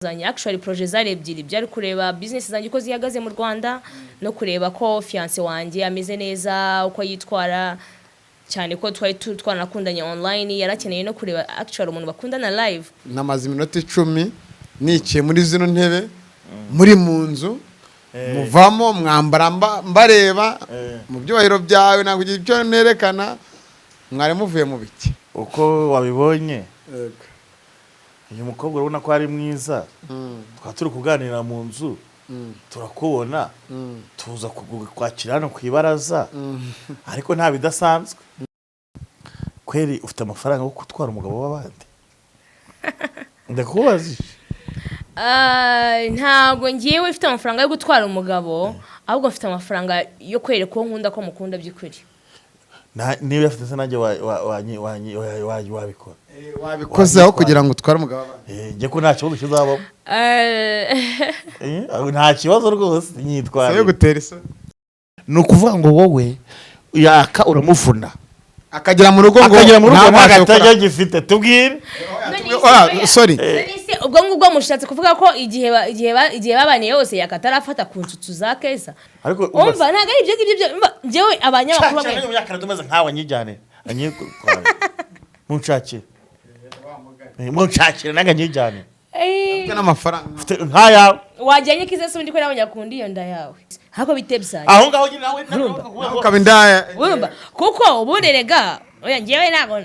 Actually projet zari ebyiri byari kureba business zanjye ko zihagaze mu Rwanda no kureba ko fiance wanjye ameze neza uko yitwara cyane ko twari twanakundanye online yarakeneye no kureba actually umuntu bakundana live namaze iminota 10 niciye muri zino ntebe muri munzu muvamo mwambara mbareba mu byubahiro byawe nakugira ibyo nerekana mwari muvuye mu biki uko wabibonye uyu mukobwa urabona ko ari mwiza twa turi kuganira mu nzu turakubona tuza kwakira hano ku ibaraza ariko nta bidasanzwe kweri ufite amafaranga yo gutwara umugabo w'abandi ndakubaza ntabwo ngiye ufite amafaranga yo gutwara umugabo ahubwo mfite amafaranga yo kwereka ko nkunda ko mukunda by'ukuri niba afite se nanjye wabikora wabikozeho kugira ngo utware umugabo njye ko nta kibazo kizabamo nta kibazo rwose nyitwara yo gutera isoni ni ukuvuga ngo wowe yaka uramuvuna akagera mu rugo ngo ntabatajya gifite tubwire sorry ubwo ngubwo mushatse kuvuga ko igihe babaniye yose yakatarafata ku nsutsu za Keza ariko umva ntago ari ibyo njyewe abanyamakuru bamwe mu myaka nadomeze nkawe nyijyane anyikora munshakire naga nyijyane ufite n'amafaranga nkaya wajyanye Kiza se undi ko n'abanyakundi iyo nda yawe hako bitebsanye aho ngaho nyine nawe ukabindaya urumva kuko uburerega oya ngewe nago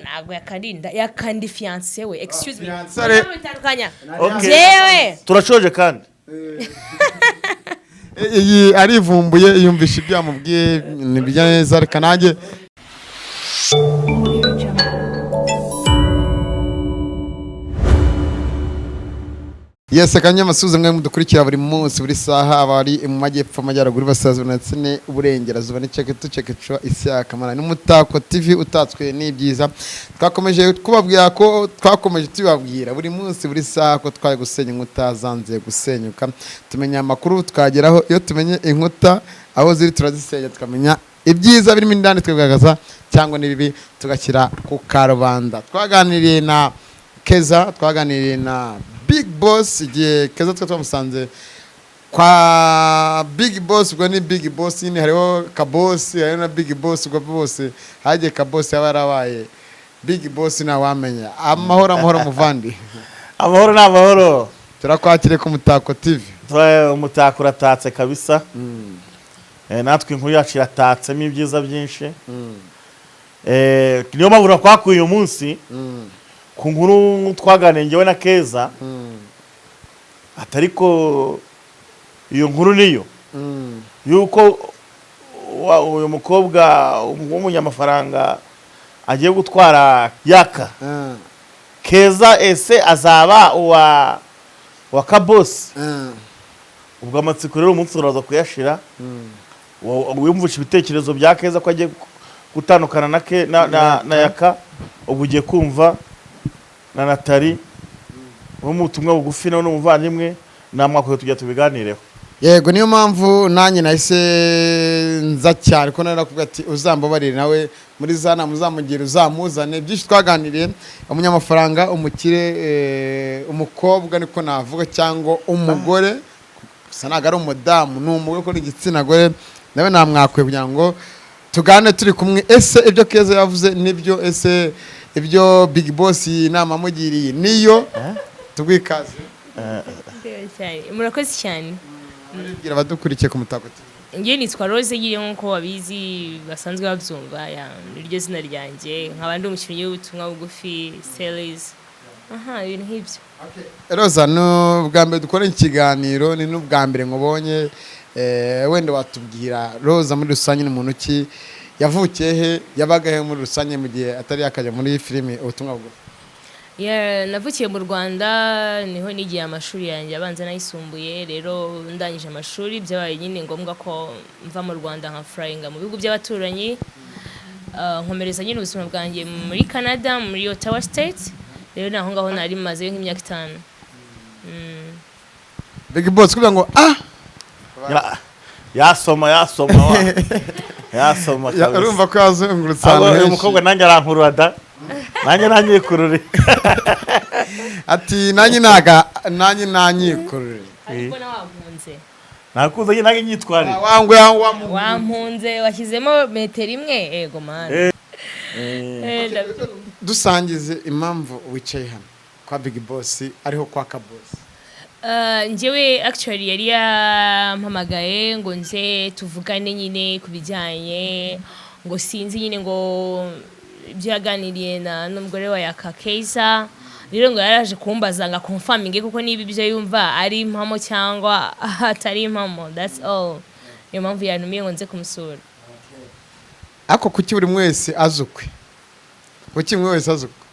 yakandi fiance we excuse me bitandukanya jewe turacoje kandi iyi arivumbuye yumvisha ibyamubwiye nibijya neza reka nanjye Yes, akanyamasuze mwe mudukurikira buri munsi buri saha abari mu majyepfo amajyaruguru basaza ndetse ne uburengerazuba ni cyekeco isyakamara n'umutako TV utatswe n'ibyiza twakomeje kubabwira ko twakomeje tubabwira buri munsi buri saha ko twaye gusenya inkuta zanze gusenyuka tumenya amakuru twageraho iyo tumenye inkuta aho ziri turazisenya tukamenya ibyiza birimo indani twegagaza cyangwa nibibi tugashyira ku karubanda twaganiriye na Keza twaganiriye na Big Boss igihe Keza twamusanze kwa Big Boss ubwo ni Big Boss nyine hariho ka Boss hariho na Big Boss ubwo bose hagiye ka Boss yabarabaye Big Boss na wamenya amahoro muvandi amahoro n'amahoro turakwakire ku Mutako TV umutako uratatse kabisa natwe inkuru yacu iratatsemo ibyiza byinshi niyo mpamvu twakuye uyu munsi ku nkuru twaganiriye ngewe na Keza atariko iyo nkuru niyo yuko uyu mukobwa w'umunyamafaranga agiye gutwara yaka Keza ese azaba wa kabosi ubwo amatsiko rero umunsi uraza kuyashira wumvusha ibitekerezo bya Keza ko agiye gutandukana na yaka ubwo ugiye kumva na Natali umutumwa bugufi no umuvandimwe namwako tujya tubiganireho yego niyo mpamvu nanjye nahise nza cyane ko narakubwira ati uzambabarire nawe muri zana muzamugira uzamuzane byinshi twaganiriye umunyamafaranga umukire umukobwa niko navuga cyangwa umugore gusa naga ari umudamu n'umugore ko n'igitsina gore nawe namwakwe kugira ngo tugane turi kumwe ese ibyo Keza yavuze nibyo ese ibyo Big Boss inama mugiriye niyo tugwikaze murakoze cyane bwira badukurikiye ku Mutako ngiye nitwa Rose yiri nko wabizi basanzwe babyumva ya niryo zina ryanjye nkabandi umukinnyi w'ubutumwa bugufi series ibintu nk'ibyo Rosa no bwa mbere dukora ikiganiro ni n'ubwa mbere nkubonye wenda watubwira Rosa muri rusange ni muntu ki yavukiye he yabaga he muri rusange mu gihe atari yakajya muri filime ubutumwa bugufi navukiye mu Rwanda niho nigiye amashuri yanjye abanza nayisumbuye rero ndangije amashuri byabaye nyine ngombwa ko mva mu Rwanda nka flyinga mu bihugu by'abaturanyi nkomereza nyine ubuzima bwanjye muri Canada muri Ottawa State rero naho ngaho nari maze nk'imyaka 5 Big Boss kugira ngo yasoma urumva ko yazungurutse uyu mukobwa nanjye arankurura da nanjye nanyikurure. ati nanjye nanyikurure. ariko nawe wampunze nakuze nanjye nyitwarire. wampunze washyizemo metero imwe ego mana. dusangize impamvu wicaye hano kwa Big Boss ariho kwa Kaboss. Njyewe actually yari yampamagaye ngo nze tuvugane nyine ku bijyanye ngo sinzi nyine ngo ibyo yaganiriye n'umugore wa YAKA Keza, rero ngo yaraje kumbaza ngo confirming kuko niba ibyo yumva ari impamo cyangwa atari impamo, that's all. Niyo mpamvu yantumiye ngo nze kumusura. Ako kuki buri mwese azukwe? Kuki mwe wese azukwe?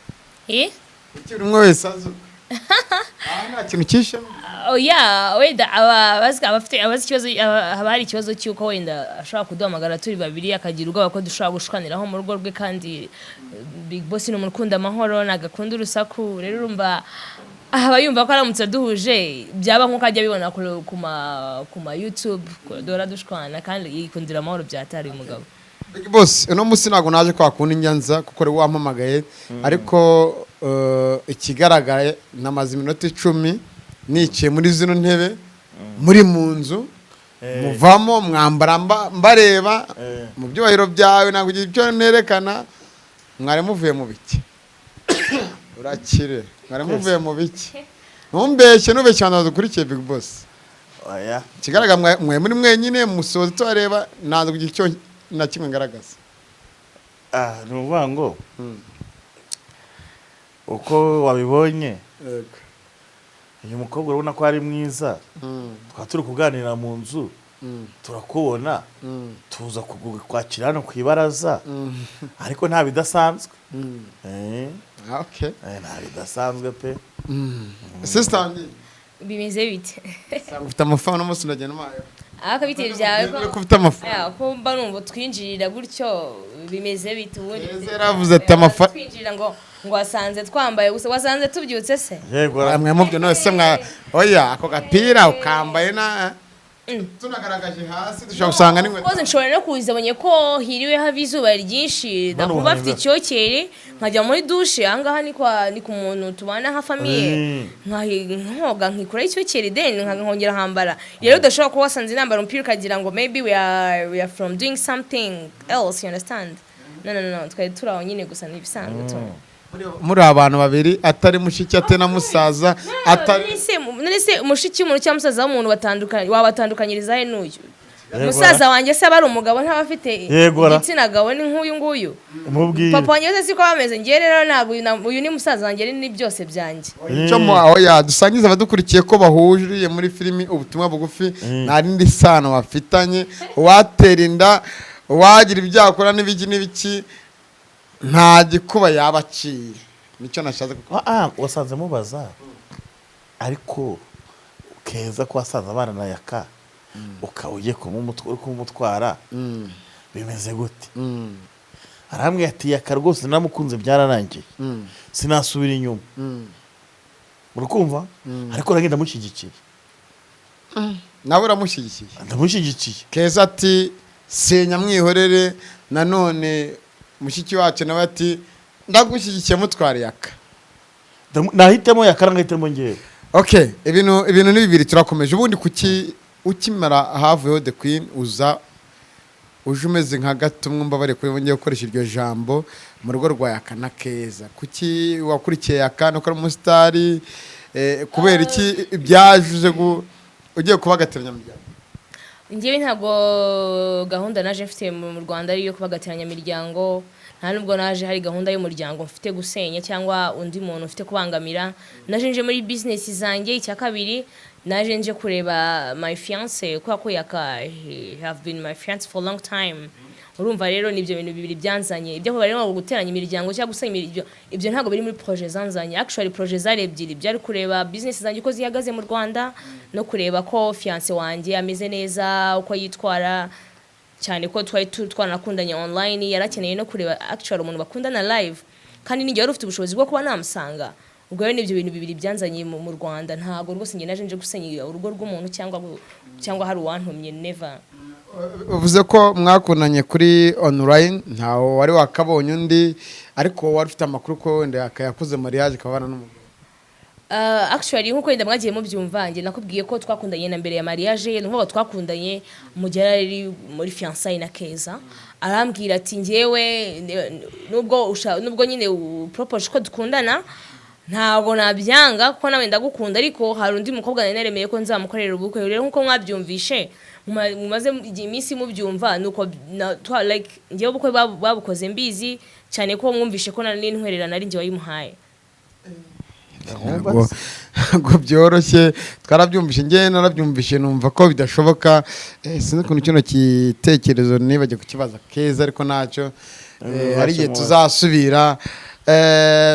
Kuki buri mwese azukwe? Nta kintu kishe? Yeah, wenda abafite ikibazo, haba hari ikibazo cy'uko wenda ashobora kuduhamagara turi babiri akagira ubwoba ko dushobora gushwaniraho mu rugo rwe, kandi Big Boss ni umuntu ukunda amahoro nagakunda urusaku, rero urumva aba yumva ko aramutse duhuje byaba nk'uko ajya bibona ku ma YouTube dora dushwana, kandi yikundira amahoro byatari umugabo. Big Boss uno munsi ntago naje kwa kundi nyanza kuko ari wampamagaye, ariko ikigaragaye namaze iminota 10 niciye muri zino ntebe muri munzu, muvamo mwambara mbareba mu byubahiro byawe ntabwo ibyo nerekana. Mwari muvuye mu biki? Urakire mwari muvuye mu biki? Ntumbeshye cyane dukurikiye Big Boss. Oya, kigaragara mwe muri mwenyine musoze tubareba ntabwo icyo na kimwe ngaragaza. ni ukuvuga ngo uko wabibonye uyu mukobwa urabona ko ari mwiza, twaba turi kuganira mu nzu turakubona, tuza kwakira hano ku ibaraza, ariko nta bidasanzwe. Nta bidasanzwe pe. Sister Bimeze bite? ufite amafaranga n'umunsi ndagenda mayo. Akabite byawe ko ufite amafaranga. Ko mba numva twinjirira gutyo bimeze bite ubundi? Yaravuze ati amafaranga twinjirira ngo wasanze twambaye gusa, wasanze tubyutse se? Yego mwe mubyo nose mwa oya ako gapira ukambaye na tunagaragaje hasi dushobora gusanga n'ingwe. Koze nshobora no kuzabonye ko hiriwe hava izuba ryinshi, ndakuba afite icyokere nkajya muri douche ahangaha ni ku muntu tubana nka famille, nkoga nkikora icyokere then nkongera hambara. Rero udashobora kuba wasanze nambara umupira ukagira ngo maybe we are from doing something else, you understand? No, twari turaho nyine gusa nibisanzwe tu. Muri abantu babiri atari mushiki ate na musaza atari nese mushiki umuntu cyangwa musaza w'umuntu batandukanye, wabatandukanyiriza he n'uyu? Musaza wanjye se abari umugabo ntabafite igitsina gabo ni nk'uyu nguyu. Papa wanjye se siko bameze, ngiye rero ntabwo uyu ni musaza wanjye ni byose byanjye. Icyo oya dusangiza abadukurikiye ko bahuriye muri filimi ubutumwa bugufi, nta rindi sano bafitanye, watera inda wagira ibyakora n'ibiki nta gikuba yabaciye. Nicyo nashaze kuko wasanze mubaza, ariko Keza ko wasanze abana na YAKA ukaba ugiye kumutwara bimeze gute? Arambwira ati YAKA rwose namukunze byararangiye, sinasubira inyuma. Urukumva? Ariko nagenda mushyigikiye. Nawe uramushyigikiye? Ndamushyigikiye. Keza ati senya mwihorere, nanone mushiki wacu nawe ati ndagushyigikiye mutwara YAKA. Nahitemo YAKA ngahitemo ngewe. Okay, ibintu ni bibiri turakomeje. Ubundi kuki ukimara havuyeho The Queen uje umeze nka gatumwe mbabare kuri bongeye gukoresha iryo jambo mu rugo rwa YAKA na Keza? Kuki wakurikiye YAKA no kuri umusitari, kubera iki byajuze ugiye kubagateranya miryango? Njyewe ntabwo gahunda naje mfite mu Rwanda ari yo kubagateranya miryango, nta nubwo naje hari gahunda y'umuryango mfite gusenya cyangwa undi muntu ufite kubangamira. Naje nje muri business zanjye. Icya kabiri naje nje kureba my fiance, ko YAKA have been my fiance for a long time. Urumva rero nibyo bintu bibiri byanzanye, ibyo bari ngo guteranya imiryango cyangwa gusenya ibyo ntabwo biri muri projet zanzanye. Actually projet zari ebyiri, byari kureba business zanjye ko zihagaze mu Rwanda no kureba ko fiance wanjye ameze neza, uko yitwara, cyane ko twari twanakundanye online. Yarakeneye no kureba actually umuntu bakundana live, kandi ninjye wari ufite ubushobozi bwo kuba namusanga. Ubwo rero nibyo bintu bibiri byanzanye mu Rwanda. Ntabwo rwose nge naje nje gusenya urugo rw'umuntu cyangwa hari uwantumye, never. uvuze ko mwakundanye kuri online ntawo wari wakabonye undi ariko wari ufite amakuru ko wenda yakayakoze mariage kabana n'umugabo. Actually nkuko wenda mwagiye mubyumva njye nakubwiye ko twakundanye na mbere ya mariage ye nuko twakundanye mu gihe ari muri fiançailles na Keza arambwira ati njyewe nubwo nyine propose ko dukundana ntago nabyanga kuko nawe ndagukunda ariko hari undi mukobwa naremeye ko nzamukorera ubukwe rero nkuko mwabyumvishe mumaze iminsi mubyumva nuko like njyewe ubukwe babukoze mbizi cyane ko mwumvishe ko nari ntwererana ari njye wayimuhaye. Ngo byoroshye twarabyumvishe njye narabyumvishe numva ko bidashoboka sinzi kuntu kino kitekerezo nibajye kukibaza Keza ariko ntacyo hari igihe tuzasubira.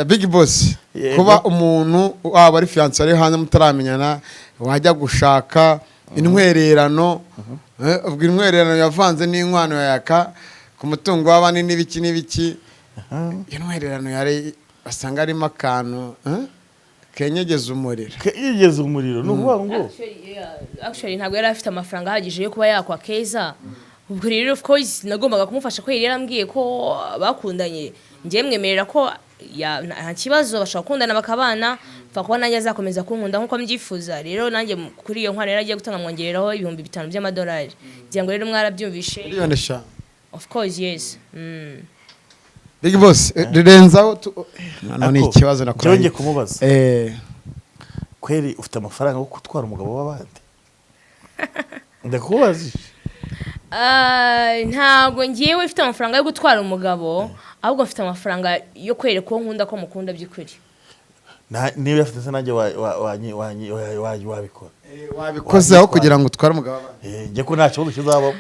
Big Boss kuba umuntu waba ari fiancé ari hanze mutaramenyana wajya gushaka intwererano ubwo intwererano yavanze n'inkwano ya YAKA ku mutungo w'abandi n'ibiki intwererano yari basanga arimo akantu kenyegeza umuriro nuvuga ngo actually ntabwo yari afite amafaranga ahagije yo kuba yakwa Keza ubwo rero of course nagombaga kumufasha ko yari yarambwiye ko bakundanye njye mwemerera ko nta kibazo bashaka gukundana bakabana mfa kuba nanjye azakomeza kunkunda nkuko mbyifuza rero nanjye kuri iyo nkwano yari agiye gutanga mwongereraho $5,000 by'amadolari ngira ngo rero mwarabyumvishe of course yes. Big Boss rirenzaho none ikibazo nakoranye cyonge kumubaza kweri ufite amafaranga yo gutwara umugabo w'abandi ndakubaza ntago ngiyewe ufite amafaranga yo gutwara umugabo ahubwo mfite amafaranga yo kwereka ko nkunda ko mukunda by'ukuri. Niba afite se nanjye wabikora wabikoze aho kugira ngo utware umugabo njye ko nta kibazo kizabamo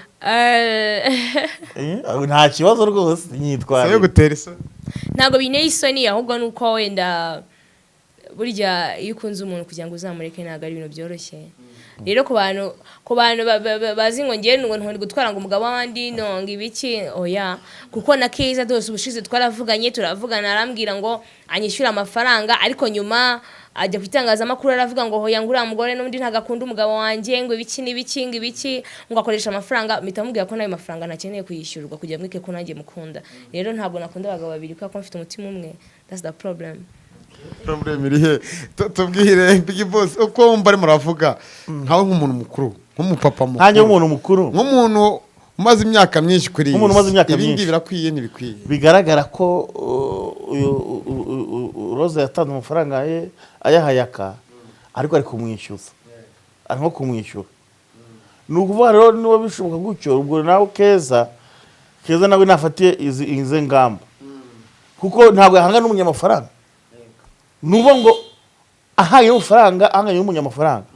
nta kibazo rwose nyitwara yo gutera isoni ntago bineye isoni ahubwo nuko wenda burya iyo ukunze umuntu kugira ngo uzamureke ntago ari ibintu byoroshye rero ku bantu bazi ngo ngiye ngo ntwari gutwara ngo umugabo w'abandi nonga ibiki oya kuko na Keza dose ubushize turavugana arambwira ngo anyishyura amafaranga ariko nyuma ajya kwitangaza makuru aravuga ngo hoya ngura mugore n'undi ntagakunda umugabo wanjye ngo ibiki ngo akoresha amafaranga mitamubwira ko nayo mafaranga nakeneye kuyishyurwa kugira mwike ko nanjye mukunda rero ntabwo nakunda abagabo babiri kuko mfite umutima umwe that's the problem irihe tubwire Big Boss uko wumva ari muravuga nkawe nk'umuntu mukuru nk'umupapa mukuru nanjye nk'umuntu mukuru nk'umuntu umaze imyaka myinshi kuri ibindi birakwiye ntibikwiye bigaragara ko Rose yatanze amafaranga ayaha YAKA ariko ari kumwishyuza ari nko kumwishyura ni ukuvuga rero niba bishoboka gutyo ubwo nawe Keza nawe nafatiye izi ngamba kuko ntabwo yahanga n'umunyamafaranga nubo ngo ahaye ufaranga anganye n'umunyamafaranga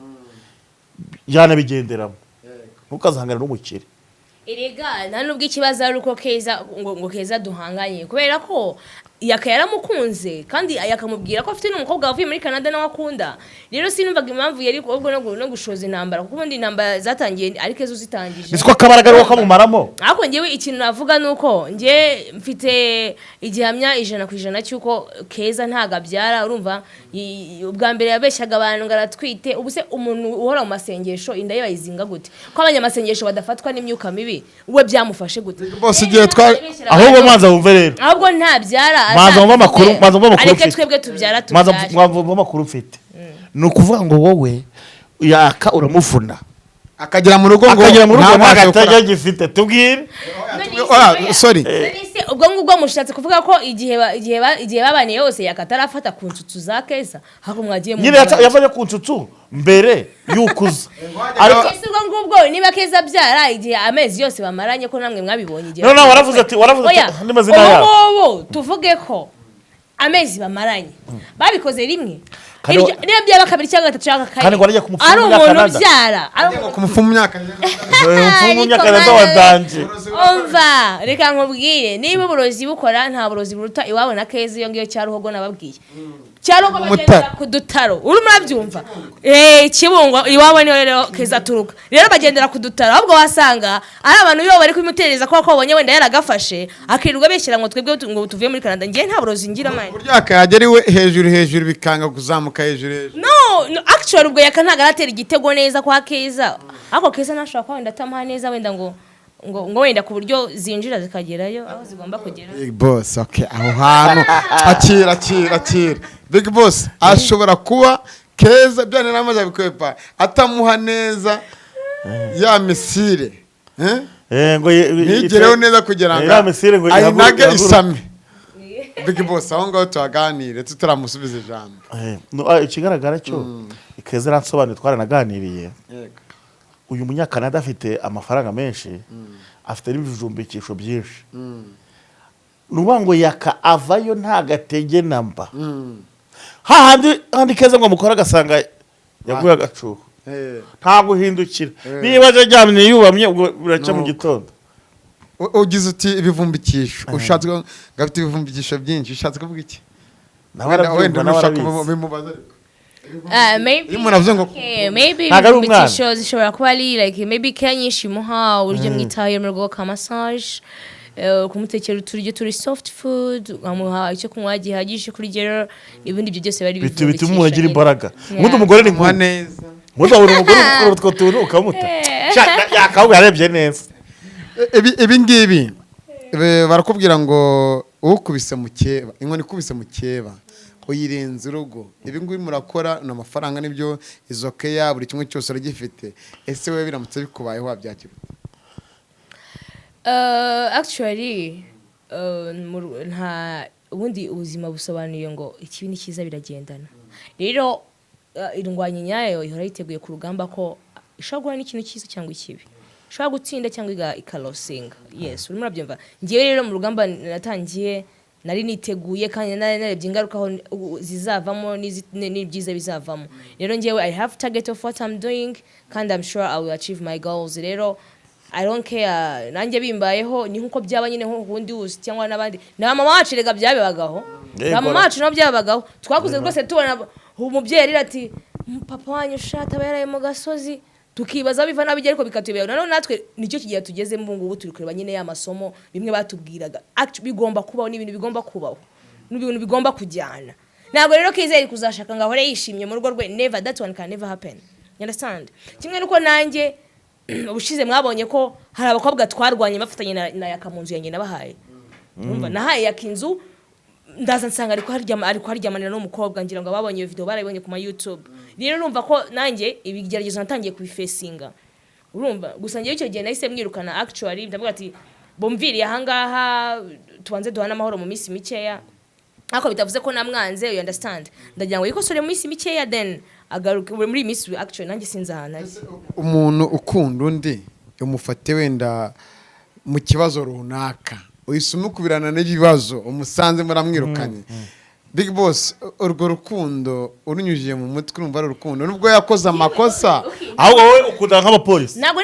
yanabigenderamo ntukazahangana n'umukire erega nta nubwo ikibazo ari uko Keza ngo Keza duhanganye kubera ko YAKA yaramukunze kandi yakamubwira ko afite n'umukobwa wavuye muri Canada nawe akunda rero sinumvaga impamvu yari ubwo no gushoza intambara kuko ubundi intambara zatangiye ariko ezo zitangije biswa kabaraga rwo kamumaramo ariko ngewe ikintu navuga nuko nge mfite igihamya 100% cyuko Keza ntaga abyara urumva ubwa mbere yabeshyaga abantu ngaratwite ubuse umuntu uhora mu masengesho inda ye bayizinga gute ko abanyamasengesho badafatwa n'imyuka mibi we byamufashe gute bose igihe ahubwo manza wumve rero ahubwo ntabyara manza wumva makuru ariko twebwe tubyara manza wumva makuru ufite ni ukuvuga ngo wowe YAKA uramuvuna akagera mu rugo ngo ntabatajya gifite tubwire sorry ubwo ngubwo mushatse kuvuga ko igihe babaniye yose YAKA atarafata ku nsutsu za Keza hako mwagiye mu nyine yafanye ku nsutsu mbere yukuza ariko ubwo ngubwo niba Keza byara igihe amezi yose bamaranye ko namwe mwabibonye igihe no waravuze ati ndimeze nayo wowe tuvuge ko amezi bamaranye babikoze rimwe niba byaba kabiri cyangwa gatatu cyangwa kane kandi ngo arajya kumupfumu ari umuntu byara kumupfumu myaka wadanje umva reka nkubwire niba uburozi bukora nta burozi buruta iwabo na Keza iyo ngiyo cyaruhogo nababwiye cyaruhogo bagendera ku dutaro uri murabyumva kibungo iwabo niyo rero Keza turuka rero bagendera ku dutaro ahubwo wasanga ari abantu iyo bari kwimutereza ko babonye wenda yaragafashe akirirwa beshyira ngo twebwe ngo tuvuye muri Canada ngiye nta burozi ngira manye burya akageriwe hejuru bikanga kuzamuka hejuru no actually ubwo YAKA ntago aratera igitego neza kwa Keza ariko Keza nashaka ko wenda atamuha neza wenda ngo ngo wenda ku buryo zinjira zikagerayo aho zigomba kugera. Big Boss, okay, aho hantu akira Big Boss ashobora kuba keza byane namaze bikwepa atamuha neza ya misire ngo nigereho neza kugira ngo ya misire ngo ayinage isame. Big Boss aho ngaho tuhaganire tutaramusubiza ijambo. Ikigaragara cyo ikeza ransobanura twaranaganiriye. Uyu Umunya CANADA afite amafaranga menshi, afite n'ibijumbikisho byinshi. Nuba ngo YAKA avayo nta gatege namba. Handi keza ngo mukora gasanga yaguye agacuho. Nta guhindukira. Niba aryamye yubamye ubwo buraca mu gitondo. Ugize uti ibivumbikisho ushatse gafite ibivumbikisho byinshi ushatse kuvuga iki? Wenda nushaka bimubaza maybe ibivumbikisho zishobora kuba ari like maybe kanyishimuha uburyo mwitaye mu rwego ka massage, kumutekera uturyo turi soft food, amuha icyo kunywa gihagije kuri gero, ibindi byo byose bari bivumbikisho bituma umuntu agira imbaraga. Umuntu umugore ni kunywa neza, umuntu abura umugore ukora utwo tuntu ukamuta yakawuye arebye neza. Ibi ngibi barakubwira ngo ukubise mu keba, inkoni ikubise mu keba uyirenza urugo. Ibi ngibi murakora na amafaranga nibyo izo keya buri kimwe cyose uragifite. Ese wewe biramutse bikubayeho wabyakira? Actually nta ubundi ubuzima busobanuye ngo ikibi ni cyiza biragendana. Rero indwanyi nyayo ihora yiteguye ku rugamba ko ishobora n'ikintu cyiza cyangwa ikibi, ishobora gutsinda cyangwa ikalosinga. Yes, urimo urabyumva. Ngiye rero mu rugamba natangiye nari niteguye kandi narebye ingaruka aho zizavamo n'ibyiza bizavamo. Rero ngiyewe I have target of what I'm doing kandi I'm sure I will achieve my goals. Rero I don't care nanjye bimbayeho ni nkuko byaba nyine nko kundi uzi cyangwa nabandi na mama wacu rega byabebagaho na mama wacu no byabagaho twakuze rwose tubona umubyeyi ati papa wanyu shata bayaraye mu gasozi tukibaza biva nabijye ariko bikatubera none natwe nicyo kigiye tugeze mu ngubu turi kureba nyine ya masomo bimwe batubwiraga actually bigomba kubaho n'ibintu bigomba kubaho n'ibintu bigomba kujyana. Ntabwo rero kizeri kuzashaka ngahore yishimye mu rugo rwe, never, that one can never happen. You understand? Kimwe nuko nanjye ubushize mwabonye ko hari abakobwa twarwanye bafatanye na YAKA munzu yanjye nabahaye. Urumva nahaye YAKA inzu ndaza nsanga ariko haryamanira n'umukobwa ngira ngo babonye iyo video barayibonye ku ma YouTube. Rero urumva ko nanjye ibigeragezo natangiye kubifacinga. Urumva gusa ngiye icyo gihe nahise mwirukana actually ndavuga ati bomviriye ahangaha tubanze duhana amahoro mu minsi mikeya. Ako bitavuze ko namwanze, you understand? Ndagira ngo yikosore mu minsi mikeya then agaruke muri miss actually nanjye sinzahana. Umuntu ukunda undi umufate wenda mu kibazo runaka uyisumu kubirana n'ibibazo umusanze muramwirukanye. Big Boss urwo rukundo urunyujije mu mutwe urumva ari urukundo nubwo yakoze amakosa ahubwo wowe ukunda nk'abapolisi. Ntabwo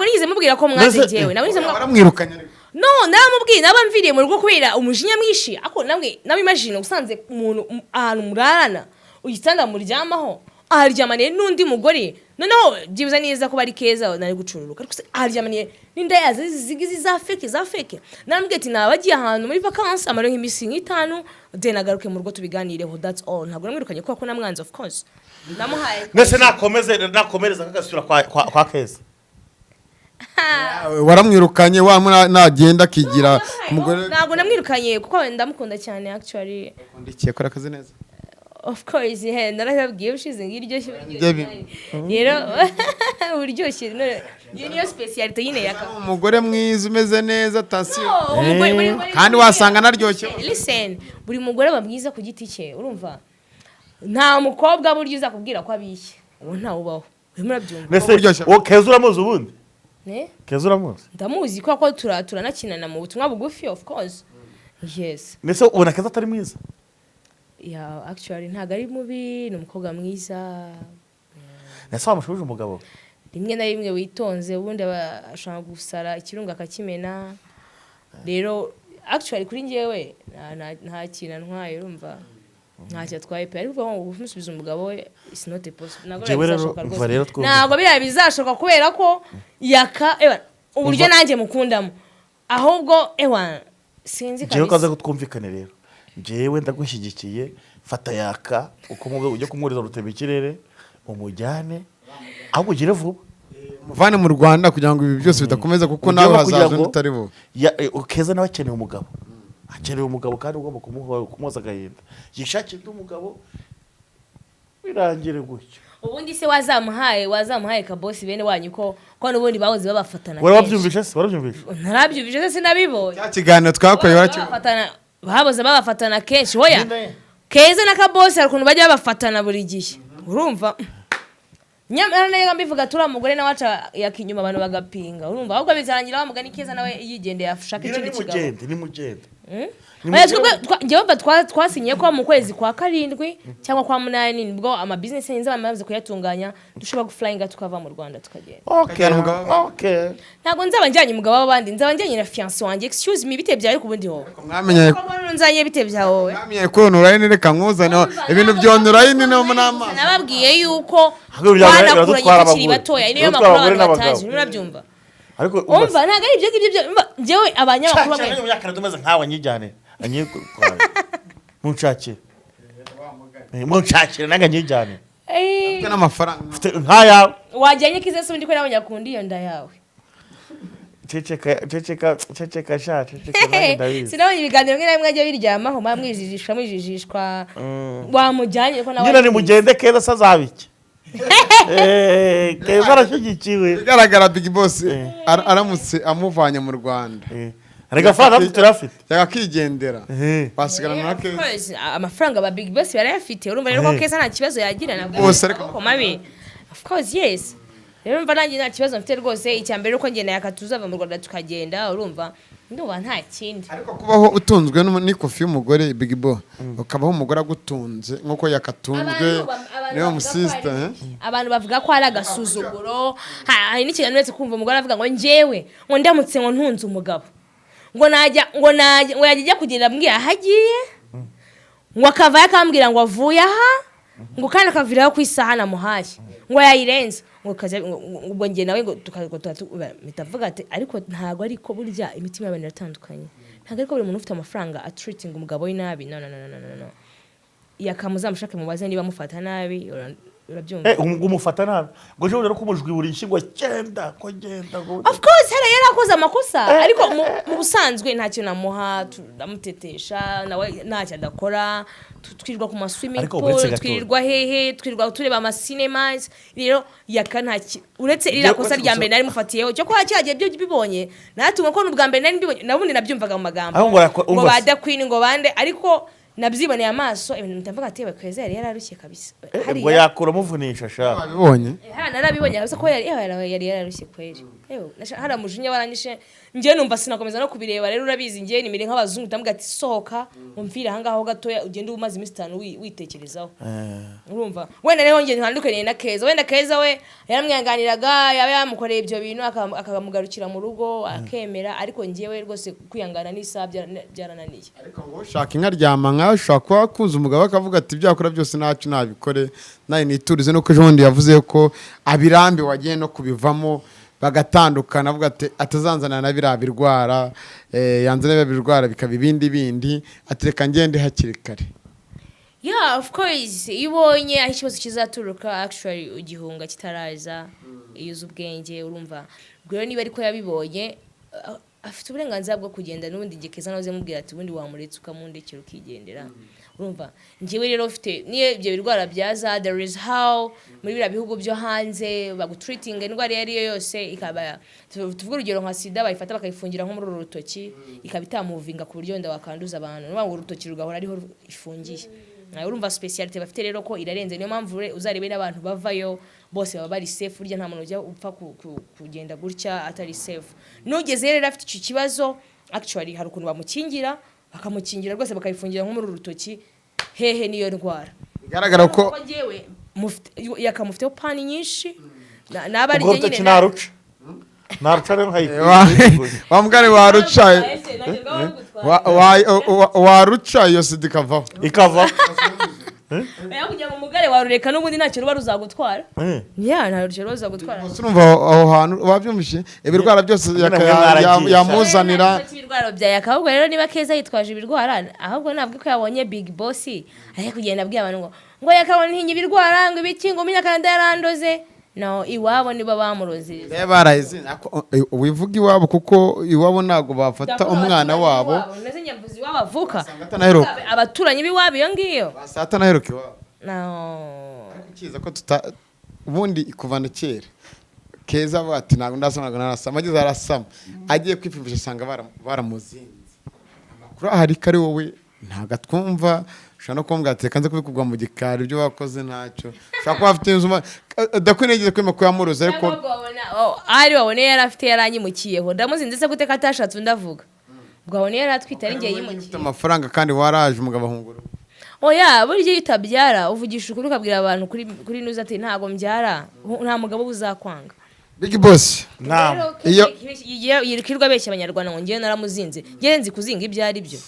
nigeze mubwira ko mwanze jewe ntabwo nigeze muramwirukanye. No, ndamubwiye nabamviriye mu rugo kubera umujinya mwishi ako nawe imagine usanze umuntu ahantu murarana uyitanga muryamaho aharyamaniye n'undi mugore noneho byibuza neza ko bari keza nari gucururuka ariko aharyamaniye n'inda yazo zigize za fake namubwiye ati nabagiye ahantu muri vacances amaro nk'imisi nk'itanu then agaruke mu rugo tubiganireho, that's all. Ntabwo namwirukanye kuko namwanze of course namuhaye nese nakomereza kagasura kwa keza waramwirukanye wa nagenda kigira umugore. Ntabwo namwirukanye kuko ndamukunda cyane actually. Ndikiye kora akazi neza. Of course narababwiye ushize ngiryoshye rero uryoshye niyo speciality yine YAKA. Umugore mwiza umeze neza tasio kandi wasanga naryoshye. Listen, buri mugore bamwiza ku giti cye urumva nta mukobwa buryo uza kubwira ko abishye ubu nta ubaho. Nese keza uramuzi ubundi? Keza uramuzi? Ndamuzi kuko turanakinana mu butumwa bugufi of course. Yes. Nese ubona keza atari mwiza? Yeah, actually ntago ari mubi, ni umukobwa mwiza. Nese wamushubije umugabo? Rimwe na rimwe witonze ubundi ashaka gusara ikirunga akakimena. Rero actually kuri ngewe nta kintu ntwaye urumva. Ntacyo twaye pe ariko ngo umusubiza umugabo we is not possible. Ntabwo bizashoka kubera ko YAKA uburyo nanjye mukundamo. Ahubwo sinzi kabisa. Jewe kaza kutwumvikane rero. Jewe ndagushyigikiye fata YAKA uko mubwe ujye kumwuriza rutebe ikirere umujyane ahubwo ugire vuba. muvane mu Rwanda kugira ngo ibi byose bidakomeza kuko nawe hazaza utari bo Keza nawe akeneye umugabo, akeneye umugabo kandi ugomba kumuhoza agahinda, yishakira umugabo birangire gutyo. Ubundi se wazamuhaye ka boss bene wanyu ko n'ubundi bahoze babafatana. Warabyumvishe se? Warabyumvishe? Narabyumvishe se sinabibonye. Cya kiganiro twakoye bahoze babafatana kenshi. Hoya Keza na ka boss arakuntu bajya babafatana buri gihe. Urumva? Nyamara nayo mbivuga turi umugore na waca yakinyuma abantu bagapinga. Urumva ahubwo bizarangira bamugani Keza nawe yigendeye afashaka ikindi kigabo. Ni mugende. Njyewe twasinye ko mu kwezi kwa 7 cyangwa kwa 8 nibwo ama business yenze bamaze kuyatunganya dushobora guflyinga tukava mu Rwanda tukagenda. Okay. Ntago nzaba njyanye umugabo w'abandi, nzaba njyanye na fiancé wanjye. Excuse me, bite byawe kubundi ho. Mwamenye ko nzanye bite byawe. Mwamenye ko online reka nkuzane ibintu byo online no mu nama. Nababwiye yuko banakuranye kiri batoya niyo makuru abantu bataje urabyumva. Ariko umva ntago ari ibyo njyewe abanyamakuru bamwe mu myaka tumeze nkawe nyijyane munshakire naga nyijyane n'amafaranga nkaya wajyanye Kiza se undi ko nabonye akundi iyo nda yawe ceceka sha sinabonye ibiganiro bimwe na bimwe ajya biryamaho mwijijishwa wamujyanye ko nawe nyine ni mugende Keza sazabiki Keza arashyigikiwe bigaragara Big Boss aramutse amuvanye mu Rwanda arega faranga turafite yakakigendera basigarana na Keza amafaranga ba Big Boss barayafite urumva rero ko Keza nta kibazo yagira na bose ariko mabi of course yes rero mva nanjye nta kibazo mfite rwose icyambere uko ngene yakatuzava mu Rwanda tukagenda urumva ndumva nta kindi ariko kubaho utunzwe n'ikofi y'umugore Big Boss ukabaho umugore agutunze nkuko yakatunzwe niyo musista abantu bavuga ko ari agasuzuguro hari n'ikintu ndetse kumva umugore avuga ngo njyewe ngo ndamutse ngo ntunze umugabo ngo yajya kugenda ambwira hagiye ngo akava yakambwira ngo avuye aha ngo kandi akaviraho ku isaha namuhaye ngo yayirenze ngo ngiye nawe ngo mitavuga ati ariko ntago ariko burya imitima y'abantu iratandukanye ntago ariko buri muntu ufite amafaranga atreating umugabo we nabi no yakamuzamushake mubaze niba mufata nabi urabyumva umufata nabi ngo je rero kumujwi buri nshingwa cyenda ko genda of course hari yarakoze amakosa ariko mu busanzwe nta cyo namuha ndamutetesha nawe ntacyo adakora twirwa ku swimming pool twirwa hehe twirwa tureba ama cinemas rero YAKA ntaki uretse rira kosa rya mbere nari mufatiyeho cyo ko hacyage byo bibonye natumwe ko n'ubwa mbere nari mbibonye nabundi nabyumvaga mu magambo ngo bada queen ngo bande ariko nabyiboneye amaso ibintu mutavuga ati Keza yari yararushye kabisa ngo yakura muvunisha sha abibonye narabibonye kabisa ko yari yararushye kweri hara mujinya waranyishe ngiye numva sinakomeza no kubireba rero urabizi ngiye nimire nk'abazungu tamuga ati sohoka umvira hangaho gatoya ugende umaze iminsi 5 witekerezaho urumva wenda rero ngiye ntandukanye na Keza wenda Keza we yaramwihanganiraga yaba yamukoreye ibyo bintu akamugarukira mu rugo akemera ariko ngiyewe rwose kwihangana n'isabya byarananiye ariko ngo ushaka inka ryama nka ushaka kuza umugabo akavuga ati byakora byose ntacyo nabikore naye niturize no kujondi yavuze ko abirambe wagiye no kubivamo bagatandukana avuga ati atazanzana na birabirwara yanzana birwara bikaba ibindi atereka ngende hakiri kare yeah of course ibonye aho ikibazo kizaturuka actually ugihunga kitaraza yuza ubwenge urumva rero niba ariko yabibonye afite uburenganzira bwo kugenda n'ubundi Keza nawe mubwira ati ubundi wamuretse ukamundekera ukigendera urumva ngiwe rero ufite niye ibyo birwara byaza there is how muri bira bihugu byo hanze bagutreating indwara yari yose ikaba tuvuga urugero nka sida bayifata bakayifungira nko muri rutoki ikabitamuvinga ku buryo nda wakanduza abantu no ngo urutoki rugahora ariho ifungiye urumva speciality bafite rero ko irarenze niyo mpamvu uzarebe n'abantu bavayo bose baba bari safe burya nta muntu ujya upfa kugenda gutya atari safe nugeze rero afite icyo kibazo actually hari ukuntu bamukingira bakamukingira rwose bakayifungira nko muri rutoki hehe niyo ndwara bigaragara ko ngewe yakamufiteho pani nyinshi nabari nyine naruca rero wamugare waruca waruca iyo sida ikava kujya mu mugare warureka n'ubundi ntacyo ruba ruzagutwara ntacyo ruzagutwara urumva aho hantu wabyumvishe ibirwara byose yamuzanira ibirwara bya YAKA ahubwo rero niba Keza yitwaje ibirwara ahubwo nabwo ko yabonye Big Boss ahe kugenda abwiye abantu ngo YAKA ntinye ibirwara ngo ibiki ngo Umunya CANADA yarandoze no iwabo nibo bamuroze barahize wivuga iwabo kuko iwabo ntago bafata umwana wabo neze nyamvuzi iwabo avuka abaturanyi b'iwabo iyo ngiyo basata naheruka iwabo no kiza ko ubundi kuvana kera Keza bati ntago ndasoma narasama ageze arasama agiye kwipimisha sanga baramuzinze amakuru ahari kare wowe ntago twumva ushaka no kumbwira ati kanze kubikugwa mu gikari ibyo wakoze ntacyo ushaka kuba afite inzuma dakwinegeze kwima ko yamuroza ariko ari wabone yari afite yaranyimukiyeho ndamuzinze se gute katashatse ndavuga bwabone yari atwite ari ngiye yimukiye amafaranga kandi waraje umugabo ahungura oya buryo yitabyara uvugisha ukuri ukabwira abantu kuri nuza ati ntago mbyara nta mugabo buzakwanga Big Boss iyo yirikirwa beshya Abanyarwanda ngo ngiye naramuzinze ngenzi kuzinga ibyo ari byo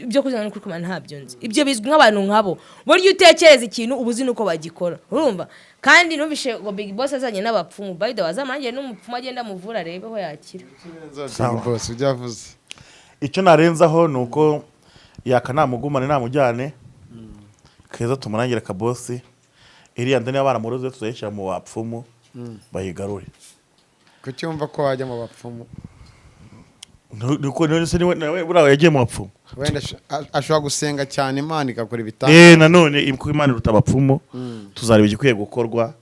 ibyo kuzana no kurikoma ntabyo nzi ibyo bizwi nk'abantu nkabo buryo utekereza ikintu ubuzi nuko bagikora urumva kandi numvishe ngo Big Boss azanye n'abapfumu by the wazamangiye n'umupfumu agenda muvura rebe ho yakira Big Boss ujyavuze icyo narenzaho nuko yaka namugumane namujyane Keza tumurangira ka boss iriya ndani y'abaramuroze tuzayishyira mu bapfumu bayigarure kucyumva ko wajya mu bapfumu nuko nawe burawe yagiye mu bapfumu wenda ashobora gusenga cyane Imana igakora ibitanga nanone Imana iruta abapfumu tuzareba igikwiye gukorwa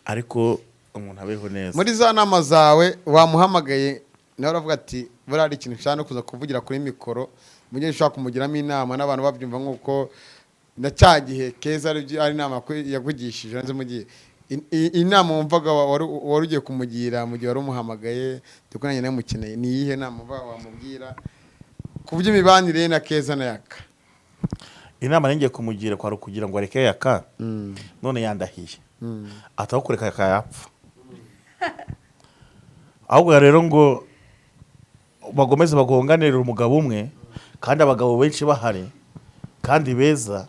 ariko umuntu abeho neza muri za nama zawe wamuhamagaye nawe uravuga ati buriya ari ikintu cyane kuza kuvugira kuri mikoro mu gihe ushobora kumugiramo inama n'abantu babyumva nk'uko na cya gihe Keza ari inama yavugishije hanze mu gihe inama wumvaga wari ugiye kumugira mu gihe wari umuhamagaye dukoranye nawe mukeneye ni iyihe nama wamubwira ku by'imibanire na Keza na Yaka inama ngiye kumugira kwa kugira ngo areke Yaka none yandahiye ataho kureka Yaka yapfa ahubwo rero ngo bagomeze bagonganira umugabo umwe kandi abagabo benshi bahari kandi beza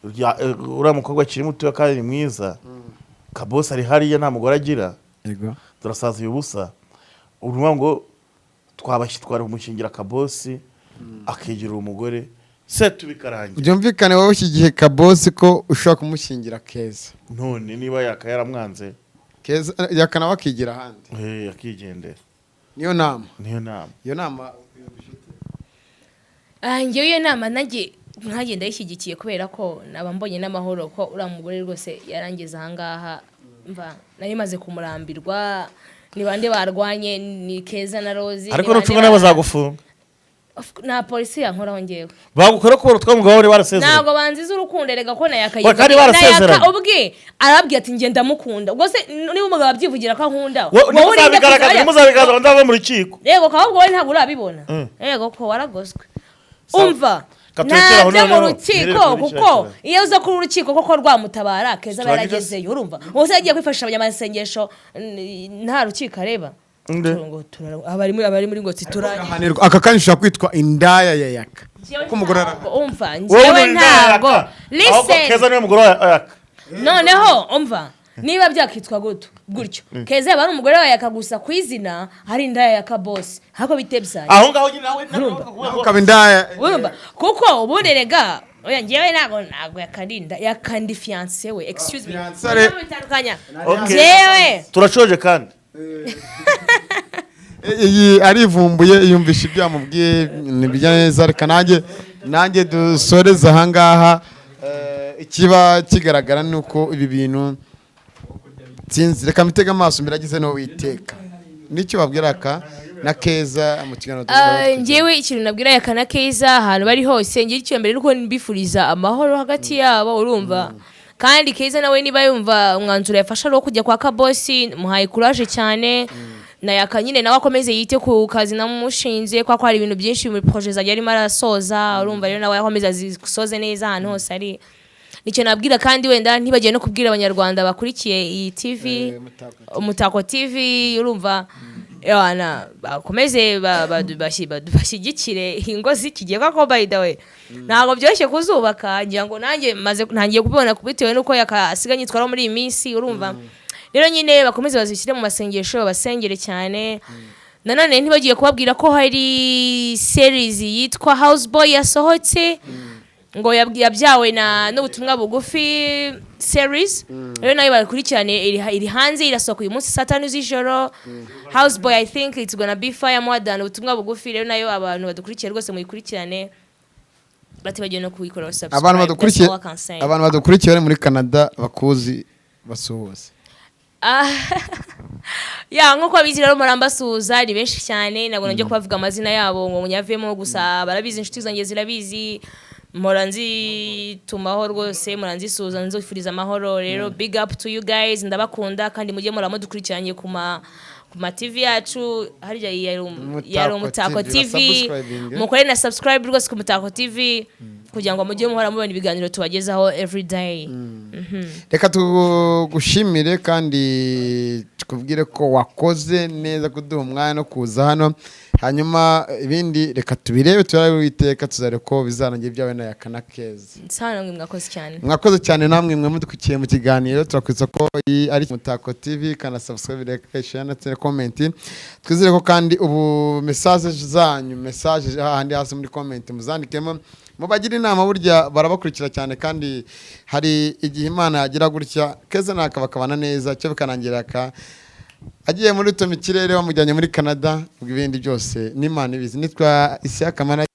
uriya mukobwa akiri muto kandi mwiza kabosi ari hariya nta mugore agira turasaza Ubusa urumva ngo twabashyitwara umushingira kabosi akigira umugore se tubikarangira byumvikane wowe iki gihe kabosi ko ushaka kumushingira Keza none niba Yaka yaramwanze Keza Yaka nawe akigira ahandi yakigendera niyo nama iyo nama ngewe iyo nama nkagenda yishyigikiye kubera ko nabambonye n'amahoro ko uriya mugore rwose yarangiza ahangaha mva nari maze kumurambirwa ni bande barwanye ni Keza na Rose ariko nucunga n'abazagufunga na polisi yankoraho ngewe bagukora ko twamugabo bari barasezeranye ntabwo banziza urukundo rega ko na Yaka barasezeranye ubwe arabwiye ati ngenda mukunda ubwo se niba umugabo abyivugira ko ankunda wowe muzabigaragaza ndava mu rukiko yego ahubwo wowe ntabwo urabibona yego ko waragozwe umva ntabyo mu rukiko kuko iyo uza kuri urukiko koko rwamutabara Keza baragezeyo urumva wose yagiye kwifashisha abanyamasengesho nta rukiko areba abari muri ngo tituranye aka kanya ushobora kwitwa indaya ya Yaka ko umugore umva njyewe ntabwo listen Keza niwe mugore wa Yaka noneho umva niba byakitwa gutyo Keza yaba ari umugore wa Yaka gusa ku izina hari indaya ya kabosi hako bitebyaye aho ngaho nawe ukaba indaya urumva kuko ubundi rega oya njyewe ntabwo yakarinda yakandi fiancé we excuse me bitandukanya njyewe turashoje kandi iyi arivumbuye yumvisha ibyo yamubwiye nibijyanye neza reka nanjye dusoreza ahangaha ikiba kigaragara ni uko ibi bintu sinzi reka mitega amaso mbere agize no witeka nicyo babwira Yaka na Keza mu kiganiro njyewe ikintu nabwira Yaka na Keza ahantu bari hose ngira icyo mbere nuko mbifuriza amahoro hagati yabo urumva kandi Keza nawe niba yumva umwanzuro yafasha ro kujya kwa kabosi muhaye courage cyane na Yaka nyine nawe akomeze yite ku kazi namushinze kwa hari ibintu byinshi mu projet zagiye arimo arasoza urumva rero nawe akomeza zisoze neza ahantu hose ari nicyo nabwira kandi wenda ntibagiye no kubwira Abanyarwanda bakurikiye iyi TV Umutako TV urumva yana bakomeze bashyigikire ingo zikigiye ko by the way ntago byoroshye kuzubaka ngira ngo nanjye maze ntangiye kubibona kubitewe nuko Yaka asiganye twara muri iyi minsi urumva rero nyine bakomeze bazishyire mu masengesho basengere cyane nanone ntibagiye kubabwira ko hari series yitwa Houseboy yasohotse ngo yabyawe na n'ubutumwa bugufi series rero nayo bakurikirane iri hanze irasohoka uyu munsi saa 5 z'ijoro Houseboy I think it's gonna be fire more than ubutumwa bugufi rero nayo abantu badukurikiye rwose muyikurikirane batibagiye no kuyikora subscribe abantu badukurikiye bari muri Canada bakuzi basuhuza ya nkuko abizi rero murambasuhuza ni benshi cyane nabwo njye kubavuga amazina yabo ngo munyavemo gusa barabizi inshuti zanjye zirabizi moranzi tumaho rwose moranzi suza nzofuriza amahoro rero big up to you guys ndabakunda kandi mujye muramudukurikiranye ku ma TV yacu harya yari Umutako TV mukore na subscribe rwose ku Umutako TV kugira ngo mujye muhora mubona ibiganiro tubagezaho every day. Reka tugushimire kandi tukubwire ko wakoze neza kuduha umwanya no kuza hano hanyuma ibindi reka tubirebe turabiteka tuzare ko bizarangira byawe na yakana keza. Sana mwakoze cyane. Mwakoze cyane namwe mwe mudukukiye mu kiganiro turakwitsa ko ari Umutako TV kana subscribe like share na comment. Twizere ko kandi ubu message zanyu message handi hasi muri comment muzandikemo mubagira inama burya barabakurikira cyane kandi hari igihe Imana yagira gutya keza nakabakabana neza cyo bikanangira ka agiye muri to mikirere bamujyanye muri Canada ibindi byose n'Imana ibizi nitwa Isi Yakamana.